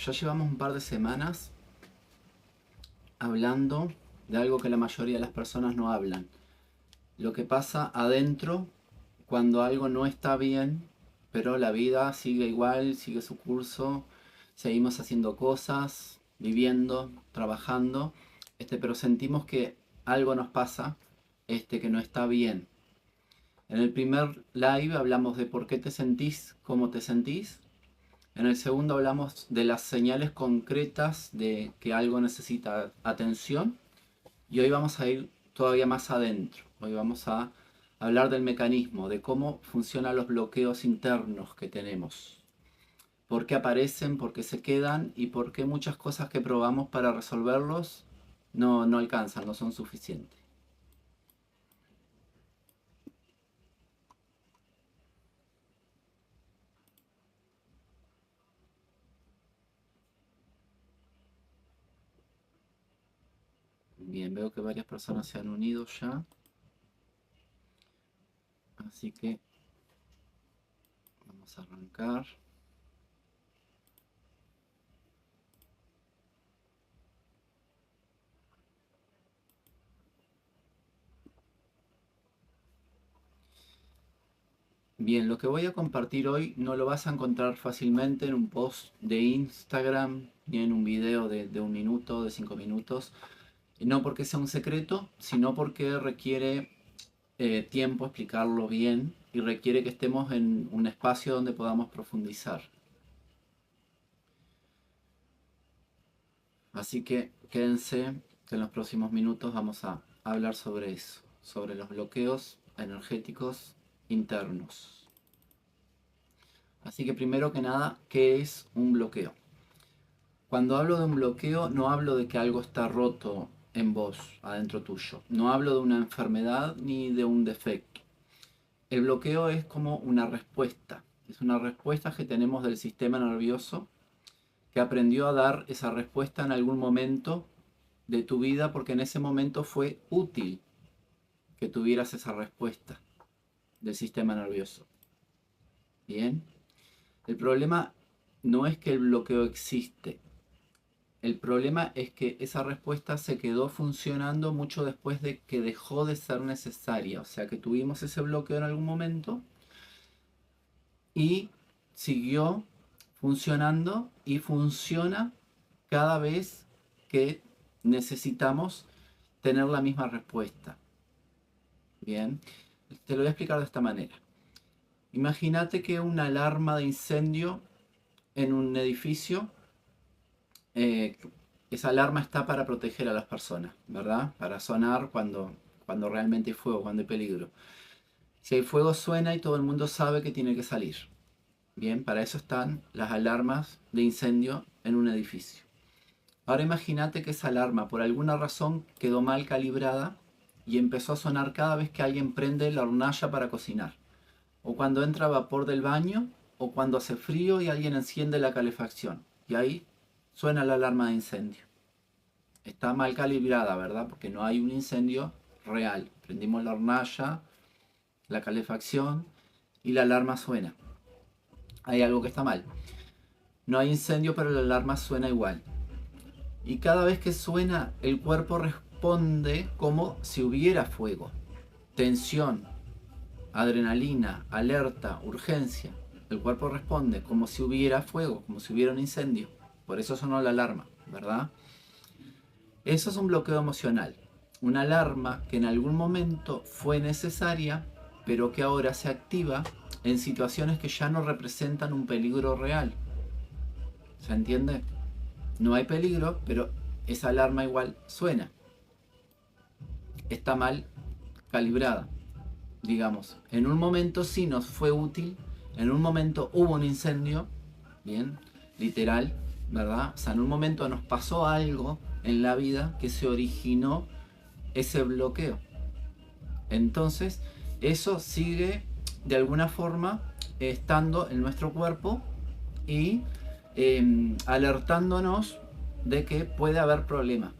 ya llevamos un par de semanas hablando de algo que la mayoría de las personas no hablan. Lo que pasa adentro cuando algo no está bien, pero la vida sigue igual, sigue su curso, seguimos haciendo cosas, viviendo, trabajando, pero sentimos que algo nos pasa, que no está bien. En el primer live hablamos de por qué te sentís, cómo te sentís. En el segundo hablamos de las señales concretas de que algo necesita atención. Y hoy vamos a ir todavía más adentro. Hoy vamos a hablar del mecanismo, de cómo funcionan los bloqueos internos que tenemos. Por qué aparecen, por qué se quedan y por qué muchas cosas que probamos para resolverlos no alcanzan, no son suficientes. Bien, veo que varias personas se han unido ya. Así que vamos a arrancar. Bien, lo que voy a compartir hoy no lo vas a encontrar fácilmente en un post de Instagram ni en un video de 1 minuto, de 5 minutos. No porque sea un secreto, sino porque requiere tiempo explicarlo bien y requiere que estemos en un espacio donde podamos profundizar. Así que quédense, que en los próximos minutos vamos a hablar sobre eso, sobre los bloqueos energéticos internos. Así que primero que nada, ¿qué es un bloqueo? Cuando hablo de un bloqueo, no hablo de que algo está roto en vos, adentro tuyo. No hablo de una enfermedad ni de un defecto. El bloqueo es como una respuesta. Es una respuesta que tenemos del sistema nervioso que aprendió a dar esa respuesta en algún momento de tu vida porque en ese momento fue útil que tuvieras esa respuesta del sistema nervioso. Bien. El problema no es que el bloqueo existe. El problema es que esa respuesta se quedó funcionando mucho después de que dejó de ser necesaria. O sea que tuvimos ese bloqueo en algún momento y siguió funcionando y funciona cada vez que necesitamos tener la misma respuesta. Bien, te lo voy a explicar de esta manera. Imagínate que una alarma de incendio en un edificio, esa alarma está para proteger a las personas, ¿verdad? Para sonar cuando realmente hay fuego, cuando hay peligro. Si hay fuego suena y todo el mundo sabe que tiene que salir. Bien, para eso están las alarmas de incendio en un edificio. Ahora imagínate que esa alarma por alguna razón quedó mal calibrada y empezó a sonar cada vez que alguien prende la hornalla para cocinar. O cuando entra vapor del baño, o cuando hace frío y alguien enciende la calefacción. Y ahí suena la alarma de incendio. Está mal calibrada, ¿verdad? Porque no hay un incendio real. Prendimos la hornalla, la calefacción y la alarma suena. Hay algo que está mal. No hay incendio, pero la alarma suena igual. Y cada vez que suena, el cuerpo responde como si hubiera fuego. Tensión, adrenalina, alerta, urgencia. El cuerpo responde como si hubiera fuego, como si hubiera un incendio. Por eso sonó la alarma, ¿verdad? Eso es un bloqueo emocional. Una alarma que en algún momento fue necesaria, pero que ahora se activa en situaciones que ya no representan un peligro real. ¿Se entiende? No hay peligro, pero esa alarma igual suena. Está mal calibrada, digamos. En un momento sí nos fue útil, en un momento hubo un incendio, bien, literal, ¿verdad? O sea, en un momento nos pasó algo en la vida que se originó ese bloqueo. Entonces, eso sigue de alguna forma estando en nuestro cuerpo y alertándonos de que puede haber problema.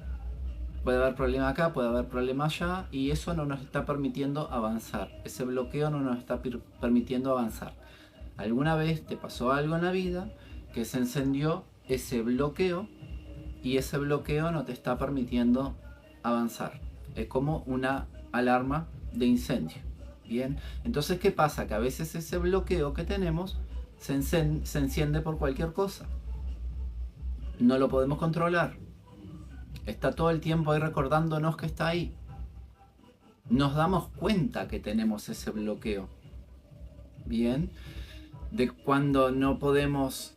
Puede haber problema acá, puede haber problema allá y eso no nos está permitiendo avanzar. Ese bloqueo no nos está permitiendo avanzar. ¿Alguna vez te pasó algo en la vida que se encendió ese bloqueo y ese bloqueo no te está permitiendo avanzar. Es como una alarma de incendio. Bien, entonces ¿qué pasa? Que a veces ese bloqueo que tenemos se enciende por cualquier cosa. No lo podemos controlar. Está todo el tiempo ahí recordándonos que está ahí. Nos damos cuenta que tenemos ese bloqueo. Bien, de cuando no podemos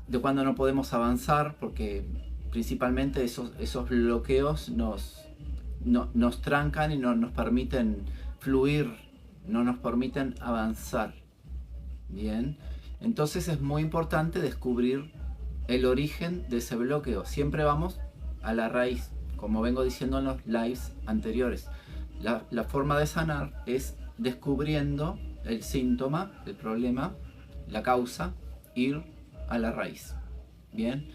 de cuando no podemos avanzar, porque principalmente esos bloqueos nos trancan y no nos permiten fluir, no nos permiten avanzar. Bien, entonces es muy importante descubrir el origen de ese bloqueo. Siempre vamos a la raíz, como vengo diciendo en los lives anteriores. La forma de sanar es descubriendo el síntoma, el problema, la causa, ir a la raíz. Bien,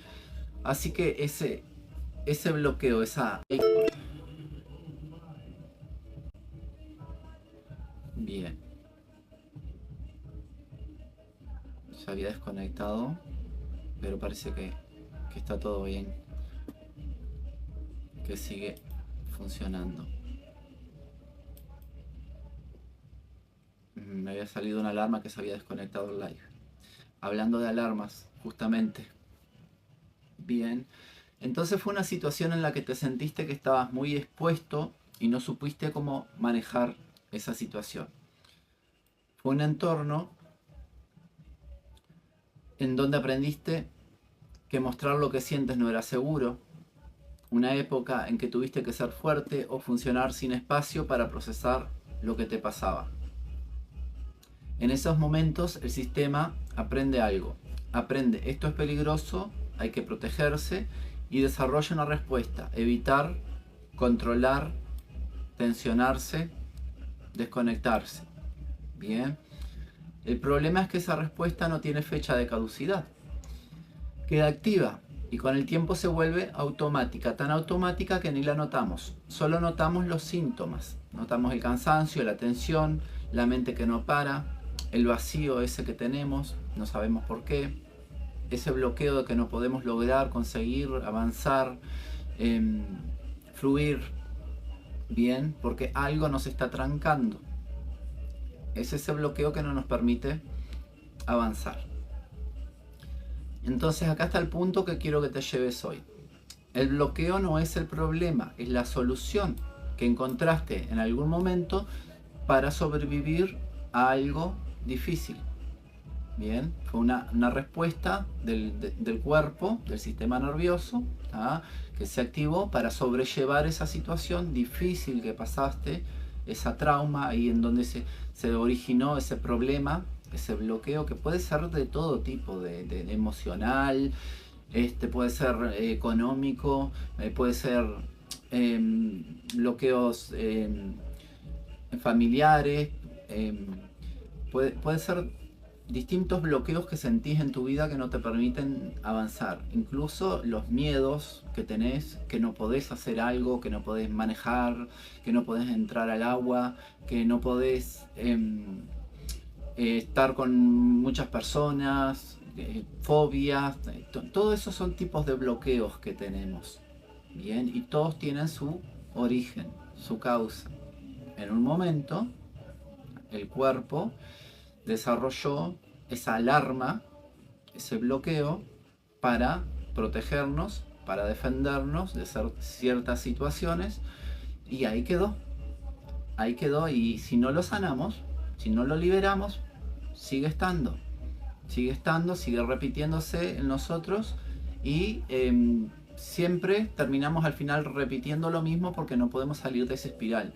así que ese bloqueo, esa... Bien, se había desconectado, pero parece que está todo bien, que sigue funcionando. Me había salido una alarma que se había desconectado el live. Hablando de alarmas, justamente. Bien, entonces fue una situación en la que te sentiste que estabas muy expuesto y no supiste cómo manejar esa situación. Fue un entorno en donde aprendiste que mostrar lo que sientes no era seguro, una época en que tuviste que ser fuerte o funcionar sin espacio para procesar lo que te pasaba. En esos momentos el sistema aprende algo, aprende esto es peligroso, hay que protegerse y desarrolla una respuesta, evitar, controlar, tensionarse, desconectarse. Bien, el problema es que esa respuesta no tiene fecha de caducidad, queda activa y con el tiempo se vuelve automática, tan automática que ni la notamos, solo notamos los síntomas, notamos el cansancio, la tensión, la mente que no para, el vacío ese que tenemos, no sabemos por qué, ese bloqueo de que no podemos lograr, conseguir, avanzar, fluir bien, porque algo nos está trancando. Es ese bloqueo que no nos permite avanzar. Entonces acá está el punto que quiero que te lleves hoy. El bloqueo no es el problema, es la solución que encontraste en algún momento para sobrevivir a algo difícil. Bien, fue una respuesta del cuerpo, del sistema nervioso, que se activó para sobrellevar esa situación difícil que pasaste, esa trauma, ahí en donde se originó ese problema, ese bloqueo, que puede ser de todo tipo, de emocional, puede ser económico, puede ser bloqueos familiares, puede ser distintos bloqueos que sentís en tu vida que no te permiten avanzar. Incluso los miedos que tenés, que no podés hacer algo, que no podés manejar, que no podés entrar al agua, que no podés estar con muchas personas, fobias, todo eso son tipos de bloqueos que tenemos. Bien, y todos tienen su origen, su causa. En un momento, el cuerpo desarrolló esa alarma, ese bloqueo, para protegernos, para defendernos de ciertas situaciones, y ahí quedó, y si no lo sanamos, si no lo liberamos, sigue estando, sigue repitiéndose en nosotros, y siempre terminamos al final repitiendo lo mismo porque no podemos salir de esa espiral,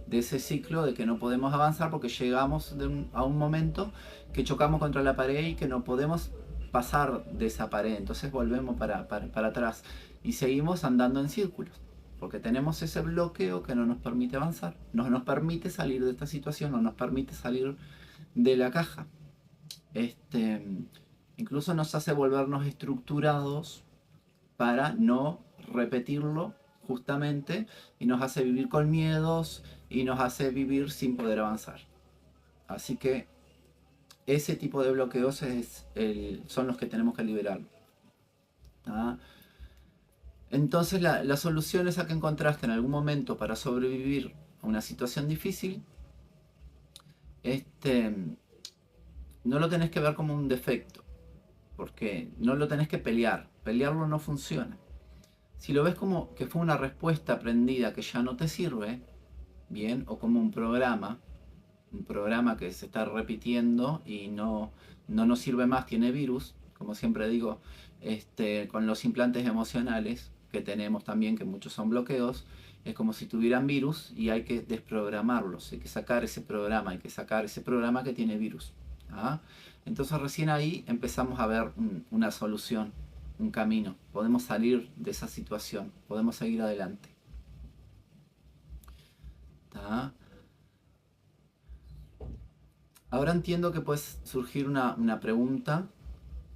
de ese ciclo de que no podemos avanzar porque llegamos a un momento que chocamos contra la pared y que no podemos pasar de esa pared, entonces volvemos para atrás y seguimos andando en círculos porque tenemos ese bloqueo que no nos permite avanzar, no nos permite salir de esta situación, no nos permite salir de la caja. Incluso nos hace volvernos estructurados para no repetirlo justamente, y nos hace vivir con miedos y nos hace vivir sin poder avanzar. Así que ese tipo de bloqueos son los que tenemos que liberar. ¿Ah? Entonces la solución esa que encontraste en algún momento para sobrevivir a una situación difícil, este, no lo tenés que ver como un defecto, porque no lo tenés que pelear. Pelearlo no funciona. Si lo ves como que fue una respuesta aprendida que ya no te sirve, bien, o como un programa que se está repitiendo y no nos sirve más, tiene virus, como siempre digo, con los implantes emocionales que tenemos también, que muchos son bloqueos, es como si tuvieran virus y hay que desprogramarlos, hay que sacar ese programa, hay que sacar ese programa que tiene virus. ¿Ah? Entonces recién ahí empezamos a ver una solución, un camino, podemos salir de esa situación, podemos seguir adelante. ¿Tá? Ahora entiendo que puede surgir una pregunta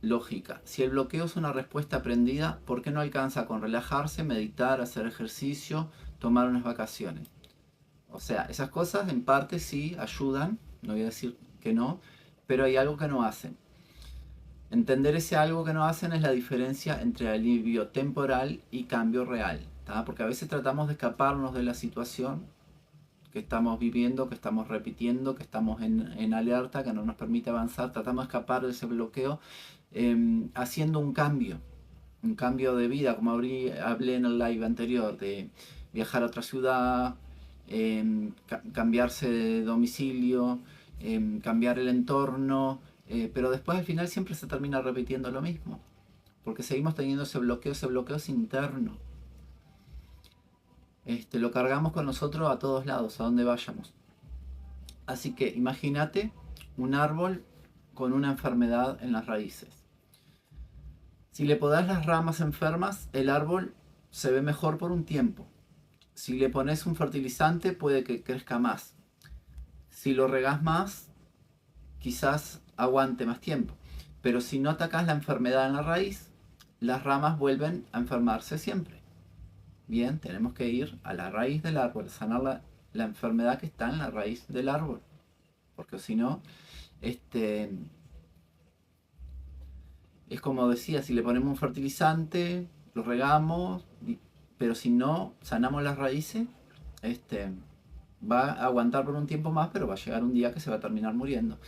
lógica. Si el bloqueo es una respuesta aprendida, ¿por qué no alcanza con relajarse, meditar, hacer ejercicio, tomar unas vacaciones? O sea, esas cosas en parte sí ayudan, no voy a decir que no, pero hay algo que no hacen. Entender ese algo que no hacen es la diferencia entre alivio temporal y cambio real. ¿Tá? Porque a veces tratamos de escaparnos de la situación que estamos viviendo, que estamos repitiendo, que estamos en alerta, que no nos permite avanzar, tratamos de escapar de ese bloqueo haciendo un cambio de vida, como hablé en el live anterior, de viajar a otra ciudad, cambiarse de domicilio, cambiar el entorno, pero después al final siempre se termina repitiendo lo mismo, porque seguimos teniendo ese bloqueo es interno. Lo cargamos con nosotros a todos lados, a donde vayamos. Así que imagínate un árbol con una enfermedad en las raíces. Si le podás las ramas enfermas, el árbol se ve mejor por un tiempo. Si le pones un fertilizante, puede que crezca más. Si lo regás más, quizás aguante más tiempo. Pero si no atacás la enfermedad en la raíz, las ramas vuelven a enfermarse siempre. Bien, tenemos que ir a la raíz del árbol, sanar la enfermedad que está en la raíz del árbol. Porque si no, es como decía, si le ponemos un fertilizante, lo regamos, pero si no sanamos las raíces, va a aguantar por un tiempo más, pero va a llegar un día que se va a terminar muriendo.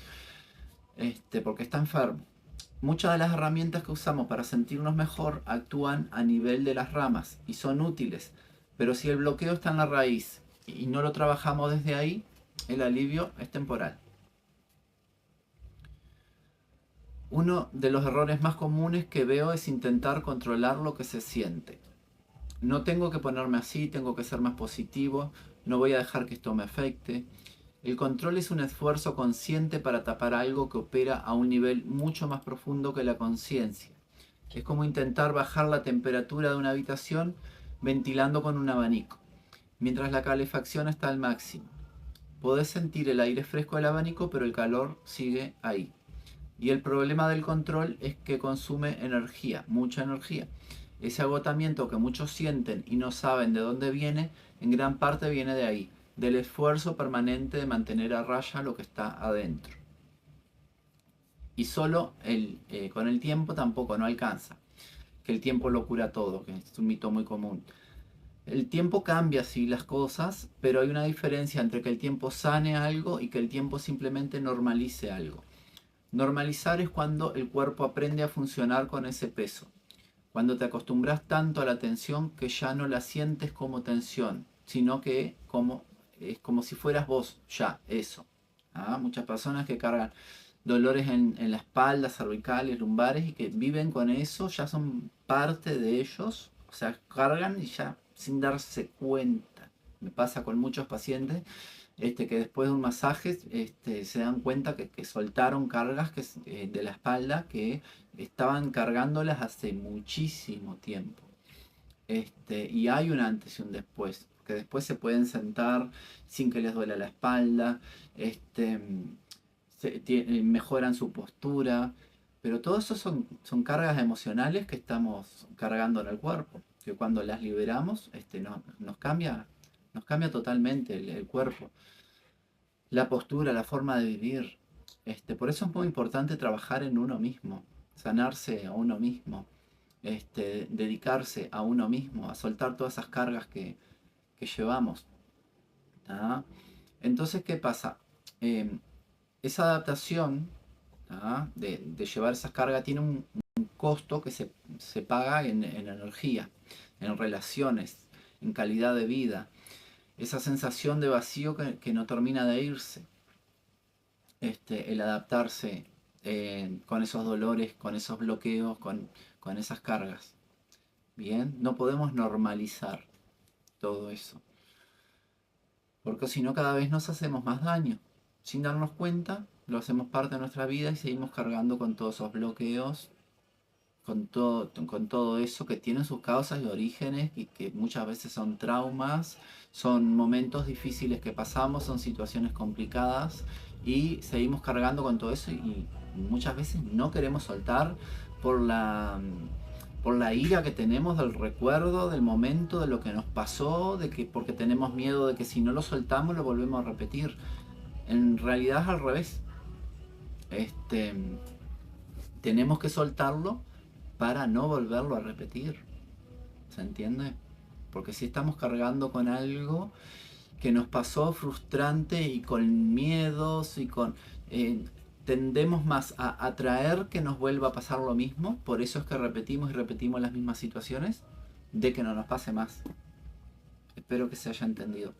Porque está enfermo. Muchas de las herramientas que usamos para sentirnos mejor actúan a nivel de las ramas y son útiles, pero si el bloqueo está en la raíz y no lo trabajamos desde ahí, el alivio es temporal. Uno de los errores más comunes que veo es intentar controlar lo que se siente. No tengo que ponerme así, tengo que ser más positivo, no voy a dejar que esto me afecte. El control es un esfuerzo consciente para tapar algo que opera a un nivel mucho más profundo que la conciencia. Es como intentar bajar la temperatura de una habitación ventilando con un abanico, mientras la calefacción está al máximo. Podés sentir el aire fresco del abanico, pero el calor sigue ahí. Y el problema del control es que consume energía, mucha energía. Ese agotamiento que muchos sienten y no saben de dónde viene, en gran parte viene de ahí, del esfuerzo permanente de mantener a raya lo que está adentro. Y solo con el tiempo tampoco no alcanza, que el tiempo lo cura todo, que es un mito muy común. El tiempo cambia así las cosas, pero hay una diferencia entre que el tiempo sane algo y que el tiempo simplemente normalice algo. Normalizar es cuando el cuerpo aprende a funcionar con ese peso. Cuando te acostumbras tanto a la tensión que ya no la sientes como tensión, sino que es como si fueras vos, ya, eso. ¿Ah? Muchas personas que cargan dolores en la espalda, cervicales, lumbares y que viven con eso, ya son parte de ellos, o sea, cargan y ya sin darse cuenta. Me pasa con muchos pacientes que después de un masaje se dan cuenta que soltaron cargas de la espalda que estaban cargándolas hace muchísimo tiempo. Y hay un antes y un después, que después se pueden sentar sin que les duela la espalda, mejoran su postura, pero todo eso son cargas emocionales que estamos cargando en el cuerpo, que cuando las liberamos nos cambia totalmente el cuerpo. La postura, la forma de vivir. Por eso es muy importante trabajar en uno mismo, sanarse a uno mismo, dedicarse a uno mismo, a soltar todas esas cargas que llevamos. ¿Tá? Entonces, ¿qué pasa? Em, esa adaptación, ¿tá? De llevar esas cargas tiene un costo que se paga en energía, en relaciones, en calidad de vida. Esa sensación de vacío que no termina de irse. El adaptarse con esos dolores, con esos bloqueos, con esas cargas. Bien, no podemos normalizar todo eso, porque si no cada vez nos hacemos más daño. Sin darnos cuenta, lo hacemos parte de nuestra vida y seguimos cargando con todos esos bloqueos, con todo eso que tiene sus causas y orígenes y que muchas veces son traumas, son momentos difíciles que pasamos, son situaciones complicadas y seguimos cargando con todo eso y muchas veces no queremos soltar por por la ira que tenemos del recuerdo, del momento, de lo que nos pasó, porque tenemos miedo de que si no lo soltamos lo volvemos a repetir. En realidad es al revés. Este, Tenemos que soltarlo para no volverlo a repetir. ¿Se entiende? Porque si estamos cargando con algo que nos pasó frustrante y con miedos y con... tendemos más a atraer que nos vuelva a pasar lo mismo, por eso es que repetimos y repetimos las mismas situaciones, de que no nos pase más. Espero que se haya entendido.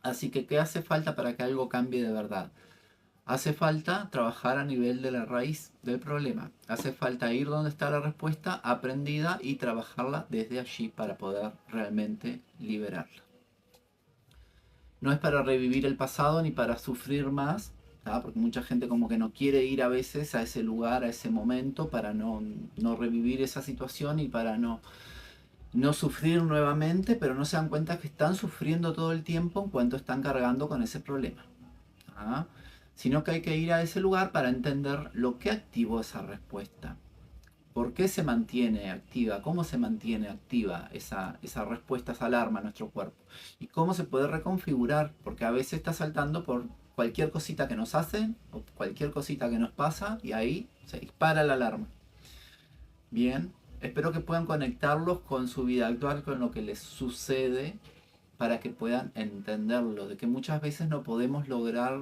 Así que, ¿qué hace falta para que algo cambie de verdad? Hace falta trabajar a nivel de la raíz del problema. Hace falta ir donde está la respuesta aprendida y trabajarla desde allí para poder realmente liberarla. No es para revivir el pasado ni para sufrir más, ¿tá? Porque mucha gente como que no quiere ir a veces a ese lugar, a ese momento, para no revivir esa situación y para no sufrir nuevamente, pero no se dan cuenta que están sufriendo todo el tiempo en cuanto están cargando con ese problema. ¿Ah? Sino que hay que ir a ese lugar para entender lo que activó esa respuesta. ¿Por qué se mantiene activa? ¿Cómo se mantiene activa esa respuesta, esa alarma en nuestro cuerpo? ¿Y cómo se puede reconfigurar? Porque a veces está saltando por cualquier cosita que nos hacen o cualquier cosita que nos pasa y ahí se dispara la alarma. Bien, espero que puedan conectarlos con su vida actual, con lo que les sucede, para que puedan entenderlo, de que muchas veces no podemos lograr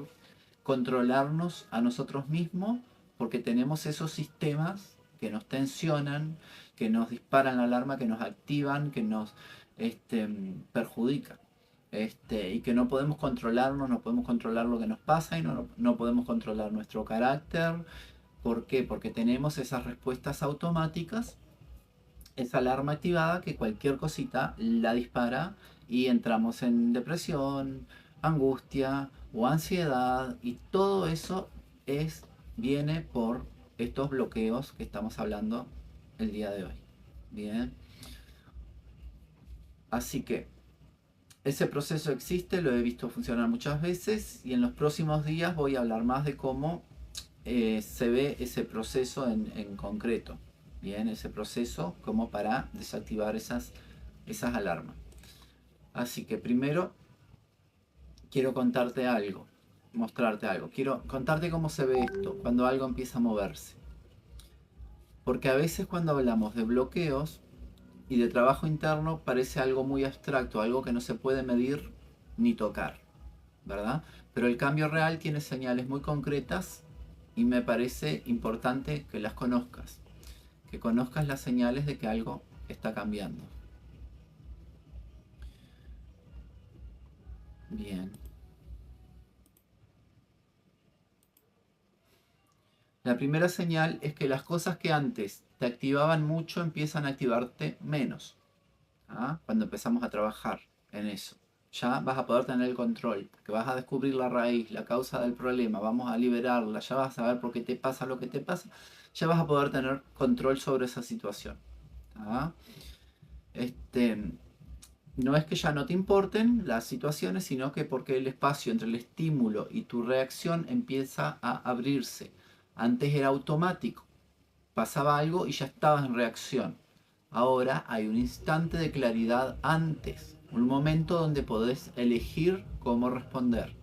controlarnos a nosotros mismos porque tenemos esos sistemas que nos tensionan, que nos disparan la alarma, que nos activan, que nos perjudican. Y que no podemos controlarnos, no podemos controlar lo que nos pasa y no podemos controlar nuestro carácter. ¿Por qué? Porque tenemos esas respuestas automáticas, esa alarma activada que cualquier cosita la dispara y entramos en depresión, angustia o ansiedad y todo eso viene por estos bloqueos que estamos hablando el día de hoy. Bien, así que ese proceso existe, lo he visto funcionar muchas veces y en los próximos días voy a hablar más de cómo se ve ese proceso en concreto. Bien, ese proceso como para desactivar esas alarmas. Así que primero quiero contarte algo, mostrarte algo. Quiero contarte cómo se ve esto cuando algo empieza a moverse. Porque a veces cuando hablamos de bloqueos y de trabajo interno parece algo muy abstracto, algo que no se puede medir ni tocar, ¿verdad? Pero el cambio real tiene señales muy concretas y me parece importante que las conozcas. Que conozcas las señales de que algo está cambiando. Bien. La primera señal es que las cosas que antes te activaban mucho empiezan a activarte menos. ¿Ah? Cuando empezamos a trabajar en eso. Ya vas a poder tener el control, que vas a descubrir la raíz, la causa del problema, vamos a liberarla, ya vas a saber por qué te pasa lo que te pasa, ya vas a poder tener control sobre esa situación. ¿Ah? No es que ya no te importen las situaciones, sino que porque el espacio entre el estímulo y tu reacción empieza a abrirse. Antes era automático, pasaba algo y ya estabas en reacción. Ahora hay un instante de claridad antes, un momento donde podés elegir cómo responder.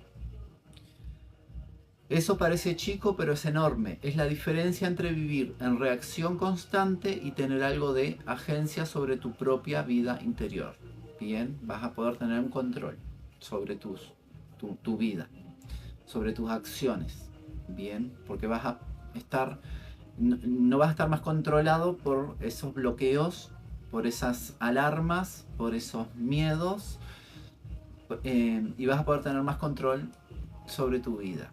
Eso parece chico, pero es enorme. Es la diferencia entre vivir en reacción constante y tener algo de agencia sobre tu propia vida interior. Bien, vas a poder tener un control sobre tu vida, sobre tus acciones. Bien, porque vas a estar, no vas a estar más controlado por esos bloqueos, por esas alarmas, por esos miedos, y vas a poder tener más control sobre tu vida.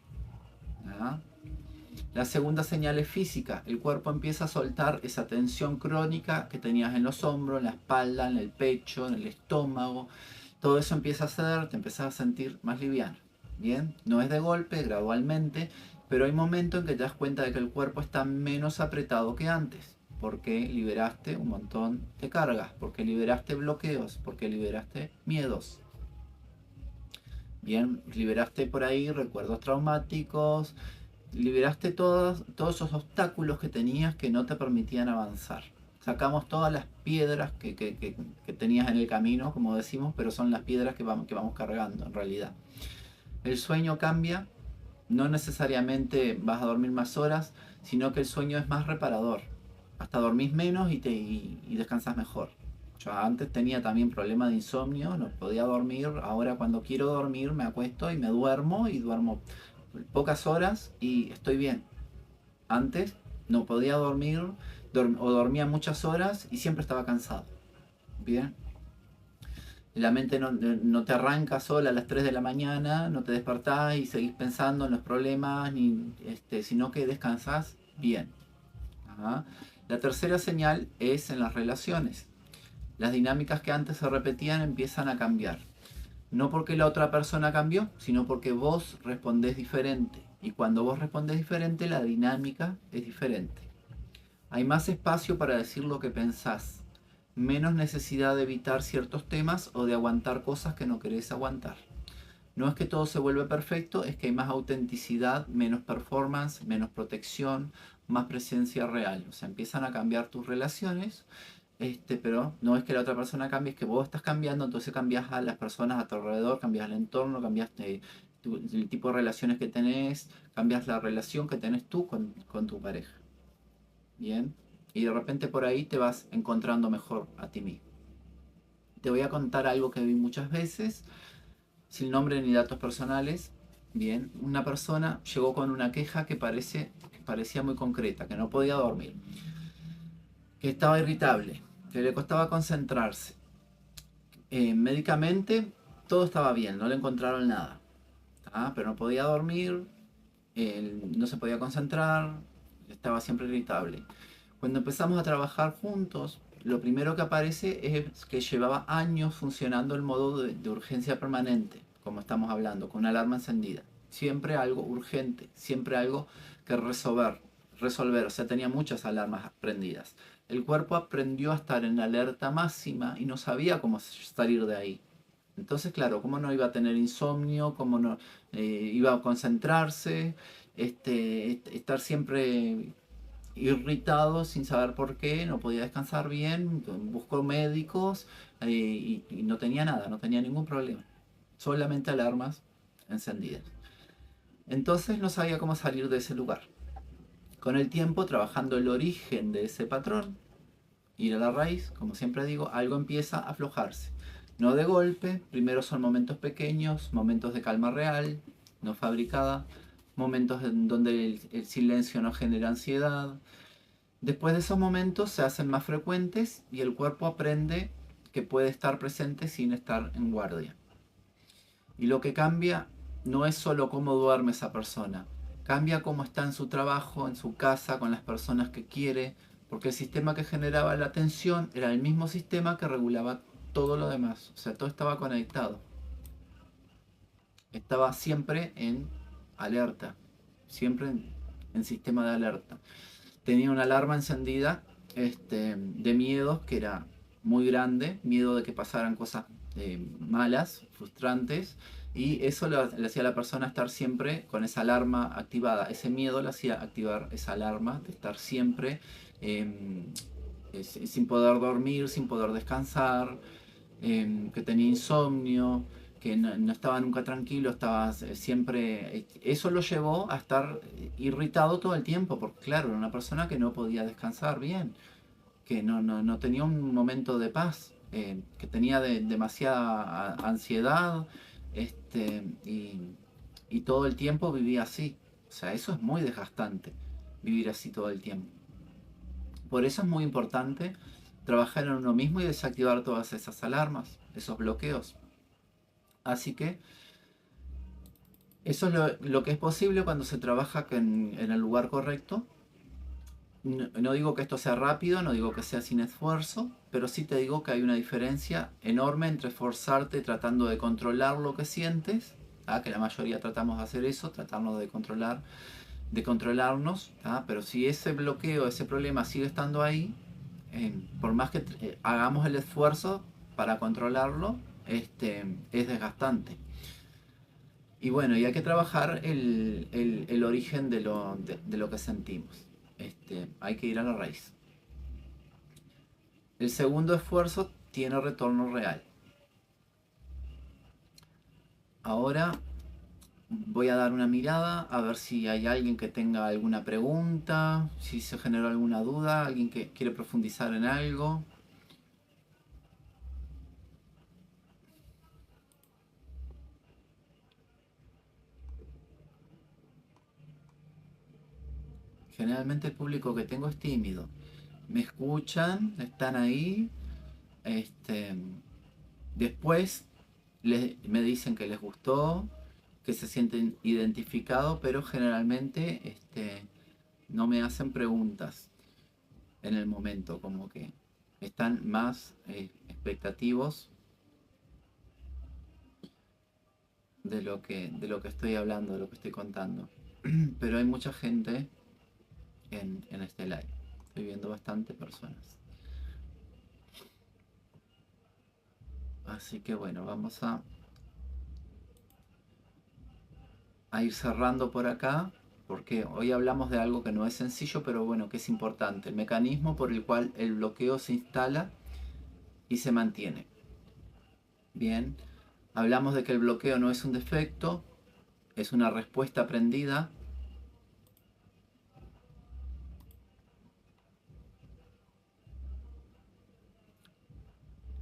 ¿Ah? La segunda señal es física. El cuerpo empieza a soltar esa tensión crónica que tenías en los hombros, en la espalda, en el pecho, en el estómago. Todo eso empieza a ceder, te empiezas a sentir más liviano. Bien, no es de golpe, gradualmente, pero hay momentos en que te das cuenta de que el cuerpo está menos apretado que antes, porque liberaste un montón de cargas, porque liberaste bloqueos, porque liberaste miedos. Bien, liberaste por ahí recuerdos traumáticos, liberaste todos esos obstáculos que tenías que no te permitían avanzar. Sacamos todas las piedras que tenías en el camino, como decimos, pero son las piedras que vamos cargando en realidad. El sueño cambia, no necesariamente vas a dormir más horas, sino que el sueño es más reparador. Hasta dormís menos y descansas mejor. Yo antes tenía también problemas de insomnio, no podía dormir. Ahora cuando quiero dormir me acuesto y me duermo y duermo pocas horas y estoy bien. Antes no podía dormir o dormía muchas horas y siempre estaba cansado. Bien. La mente no te arranca sola a las 3 de la mañana, no te despertás y seguís pensando en los problemas, sino que descansás bien. Ajá. La tercera señal es en las relaciones. Las dinámicas que antes se repetían empiezan a cambiar. No porque la otra persona cambió, sino porque vos respondés diferente. Y cuando vos respondés diferente, la dinámica es diferente. Hay más espacio para decir lo que pensás. Menos necesidad de evitar ciertos temas o de aguantar cosas que no querés aguantar. No es que todo se vuelve perfecto, es que hay más autenticidad, menos performance, menos protección, más presencia real. O sea, empiezan a cambiar tus relaciones, pero no es que la otra persona cambie, es que vos estás cambiando, entonces cambias a las personas a tu alrededor, cambias el entorno, cambias el tipo de relaciones que tenés, cambias la relación que tenés tú con tu pareja. Bien, y de repente por ahí te vas encontrando mejor a ti mismo. Te voy a contar algo que vi muchas veces, sin nombre ni datos personales. Bien, una persona llegó con una queja que parecía muy concreta, que no podía dormir, que estaba irritable, que le costaba concentrarse. Médicamente todo estaba bien, no le encontraron nada, pero no podía dormir, no se podía concentrar, estaba siempre irritable. Cuando empezamos a trabajar juntos, lo primero que aparece es que llevaba años funcionando el modo de urgencia permanente, como estamos hablando, con una alarma encendida. Siempre algo urgente, siempre algo que resolver, o sea, tenía muchas alarmas prendidas. El cuerpo aprendió a estar en alerta máxima y no sabía cómo salir de ahí. Entonces, claro, ¿cómo no iba a tener insomnio? ¿Cómo no iba a concentrarse? Estar siempre irritado sin saber por qué, no podía descansar bien, buscó médicos y no tenía nada, no tenía ningún problema. Solamente alarmas encendidas. Entonces no sabía cómo salir de ese lugar. Con el tiempo, trabajando el origen de ese patrón, ir a la raíz, como siempre digo, algo empieza a aflojarse. No de golpe, primero son momentos pequeños, momentos de calma real, no fabricada, momentos en donde el silencio no genera ansiedad. Después de esos momentos se hacen más frecuentes y el cuerpo aprende que puede estar presente sin estar en guardia. Y lo que cambia no es solo cómo duerme esa persona, cambia cómo está en su trabajo, en su casa, con las personas que quiere, porque el sistema que generaba la tensión era el mismo sistema que regulaba todo lo demás. O sea, todo estaba conectado. Estaba siempre en alerta, siempre en sistema de alerta. Tenía una alarma encendida de miedos que era muy grande, miedo de que pasaran cosas malas, frustrantes, y eso le hacía a la persona estar siempre con esa alarma activada. Ese miedo le hacía activar esa alarma de estar siempre eh, sin poder dormir, sin poder descansar, que tenía insomnio, que no estaba nunca tranquilo, estaba siempre... Eso lo llevó a estar irritado todo el tiempo, porque claro, era una persona que no podía descansar bien, que no tenía un momento de paz, que tenía demasiada ansiedad, y todo el tiempo vivía así. O sea, eso es muy desgastante, vivir así todo el tiempo. Por eso es muy importante trabajar en uno mismo y desactivar todas esas alarmas, esos bloqueos. Así que eso es lo que es posible cuando se trabaja en el lugar correcto. No digo que esto sea rápido, no digo que sea sin esfuerzo, pero sí te digo que hay una diferencia enorme entre esforzarte tratando de controlar lo que sientes, que la mayoría tratamos de hacer eso, tratarnos de controlar, de controlarnos, pero si ese bloqueo, ese problema sigue estando ahí, por más que hagamos el esfuerzo para controlarlo, es desgastante. Y bueno, y hay que trabajar el origen de lo que sentimos. Hay que ir a la raíz. El segundo esfuerzo tiene retorno real. Ahora voy a dar una mirada a ver si hay alguien que tenga alguna pregunta, si se generó alguna duda, alguien que quiere profundizar en algo. Generalmente el público que tengo es tímido. Me escuchan, están ahí. Este, Después me dicen que les gustó, que se sienten identificados, pero generalmente no me hacen preguntas en el momento, como que están más expectativos de lo que estoy hablando, de lo que estoy contando. Pero hay mucha gente en este live. Estoy viendo bastante personas. Así que bueno, vamos a ir cerrando por acá, porque hoy hablamos de algo que no es sencillo, pero bueno, que es importante. El mecanismo por el cual el bloqueo se instala y se mantiene. Bien, hablamos de que el bloqueo no es un defecto, es una respuesta aprendida.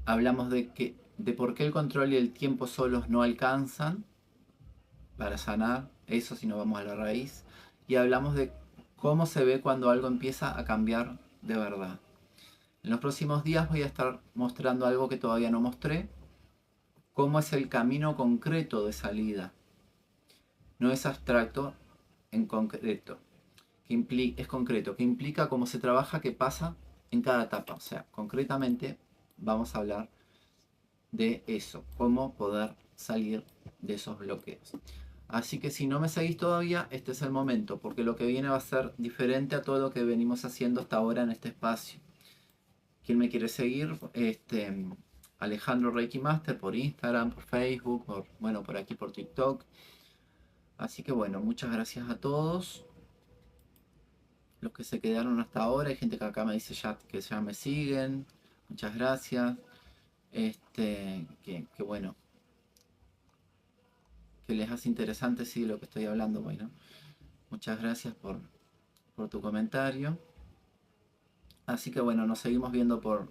Hablamos de por qué el control y el tiempo solos no alcanzan para sanar, eso si no vamos a la raíz. Y hablamos de cómo se ve cuando algo empieza a cambiar de verdad. En los próximos días voy a estar mostrando algo que todavía no mostré, cómo es el camino concreto de salida. No es abstracto, en concreto. Es concreto, que implica cómo se trabaja, qué pasa en cada etapa. O sea, concretamente vamos a hablar de eso, cómo poder salir de esos bloqueos. Así que si no me seguís todavía, este es el momento, porque lo que viene va a ser diferente a todo lo que venimos haciendo hasta ahora en este espacio. ¿Quién me quiere seguir? Alejandro Reiki Master por Instagram, por Facebook, por aquí por TikTok. Así que bueno, muchas gracias a todos los que se quedaron hasta ahora. Hay gente que acá me dice ya que ya me siguen. Muchas gracias. Que bueno, que les hace interesante sí lo que estoy hablando. Bueno, muchas gracias por tu comentario. Así que bueno, nos seguimos viendo por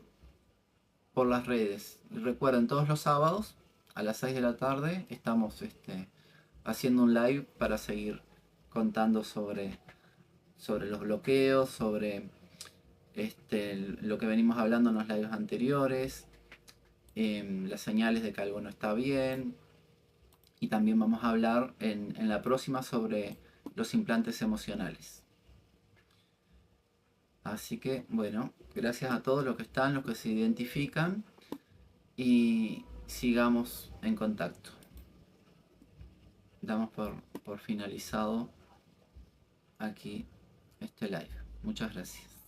las redes. Y recuerden, todos los sábados a las 6 de la tarde estamos haciendo un live para seguir contando sobre los bloqueos, sobre lo que venimos hablando en los lives anteriores, las señales de que algo no está bien. Y también vamos a hablar en la próxima sobre los implantes emocionales. Así que bueno, gracias a todos los que están, los que se identifican, y sigamos en contacto. Damos por finalizado aquí este live. Muchas gracias.